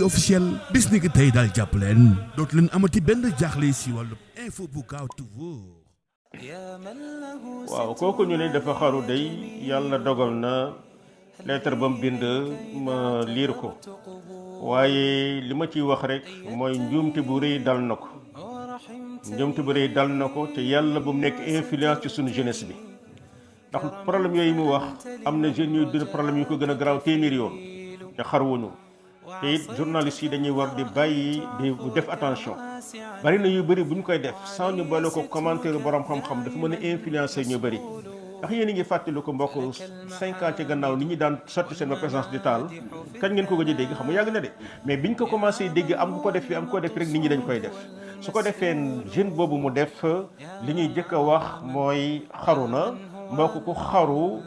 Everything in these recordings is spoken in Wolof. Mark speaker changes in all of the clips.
Speaker 1: officiel bis ni ki tey daal jàpp leen dootu leen amati benn jaaxle si wàllu info bu gaaw te wóor.
Speaker 2: waaw kooku ñu ne dafa xaru day yàlla dogal na lettre ba mu bind ma liir ko waaye li ma ciy wax rek mooy njuumte bu rëy dal na ko njuumte bu rëy dal na ko te yàlla bu mu nekk influence ci suñu jeunesse bi ndax problème yooyu mu wax am na jeunes yu dina problème yu ko gën a garaaw téeméer yoon te xaruwuñu te it journalistes yi dañuy war di bàyyi di def attention bari na yu bëri bu ñu koy def sans ñu boole ko commentaire borom xam-xam dafa mën a influencer ñu bëri ndax yéen a ngi fàttali ko mbokk 5 ans ci gannaaw nit ñi daan sotti seen présence di taal kañ ngeen ko gëj a dégg xam nga yàgg na de mais biñ ko commencé dégg am ku ko def fi am ko def rek nit ñi dañ koy def su ko defee jeune boobu mu def li ñuy jëkk a wax mooy xaru na mbokk ku xaru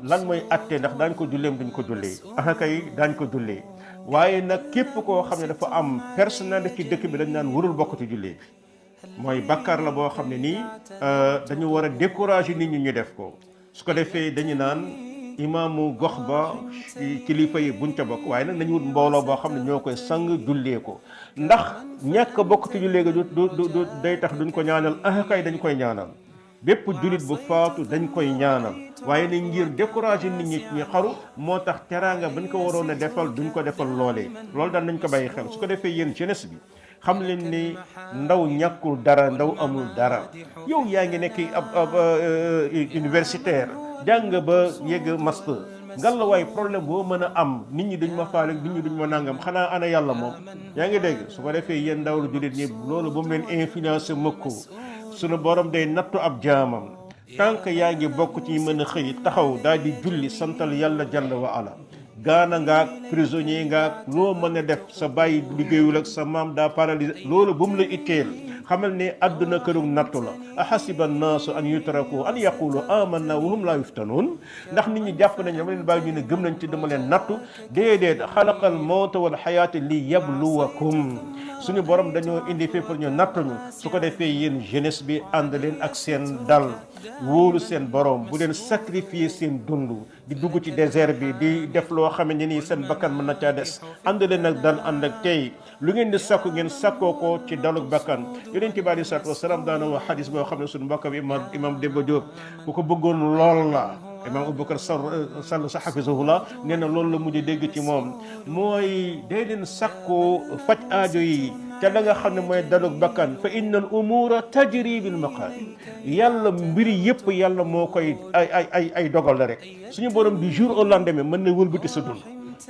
Speaker 2: lan mooy atte ndax daañ ko julleem duñ ko jullee ah kay daañ ko jullee waaye nag képp koo xam ne dafa am personnalité ci dëkk bi dañ naan warul bokk ci jullee bi mooy bakkaar la boo xam ne nii dañu war a décourager nit ñi ñu def ko su ko defee dañu naan imaamu gox ba kilifa yi buñ ca bokk waaye nag nañu wut mbooloo boo xam ne ñoo koy sang jullee ko ndax ñàkk a bokk ci jullee ga du day tax duñ ko ñaanal ah kay dañ koy ñaanal bépp jullit bu faatu dañ koy ñaanal waaye ne ngir décourager nit ñi ñi xaru moo tax teraanga bañ ko waroon a defal duñ ko defal loolee loolu daal nañ ko bàyyi xel su ko defee yéen jeunesse bi xam leen ni ndaw ñàkkul dara ndaw amul dara yow yaa ngi nekk ab universitaire jàng ba yegg master ngal la waaye problème boo mën a am nit ñi duñ ma faale nit ñi duñ ma nangam xanaa ana yàlla moom yaa ngi dégg su ko defee yéen ndaw lu jullit ñi loolu ba mu leen influencé mukk sunu borom day nattu ab jaamam tant que yaa ngi bokk ci mën a xëy taxaw daal di julli santal yàlla jalla wa ala gaana ngaak prisonnier ngaak loo mën a def sa bàyyi liggéeyul ak sa maam daa paralysé loolu bu mu la itteel xamal ne àdduna kërum nattu la ahasiba annaasu an yutraku an yaqulu amanna wa hum la yuftanuun ndax nit ñi jàpp nañ dama leen bàyyi ñu ne gëm nañ ci dama leen nattu déedéet xalaqal mawta wal xayaata li yabluwakum suñu borom dañoo indi fi pour ñu nattuñu su ko defee yéen jeunesse bi ànd leen ak seen dal wóolu seen borom bu leen sacrifier seen dund di dugg ci désert bi di def loo xam ne nii seen bakkan mën na caa des ànd leen ak dal ànd ak tey lu ngeen di sakku ngeen sakkoo ko ci daluk bakkan yonent bi aleyhi salaatu wasalaam daana wax xadis boo xam ne suñu mbokk bi imam Demba Diop ku ko bëggoon lool la imam Aboubacar Sall sa hafizahullah nee na loolu la mujj dégg ci moom mooy day leen sakkoo faj aajo yi te la nga xam ne mooy daluk bakkan fa inna al umura tajri bil maqadir yàlla mbiri yëpp yàlla moo koy ay dogal la rek suñu borom du jour au lendemain mën na wëlbati sa dund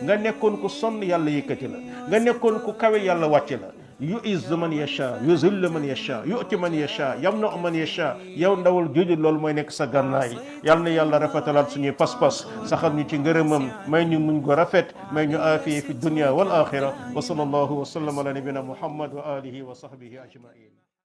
Speaker 2: nga nekkoon ku sonn yàlla yëkkati la nga nekkoon ku kawe yàlla wàcce la yu'izzu man yasha yuzillu man yasha yu'ti man yasha yamna'u man yasha yow ndawal jooju loolu mooy nekk sa gànnaay yàlla na yàlla rafetalaat suñuy pas-pas saxal ñu ci ngërëmam may ñu muñ ko rafet may ñu aafiya fi dunya wal axira wa sallallahu wa sallam ala nabina muhammad wa alihi wa sahbihi ajmain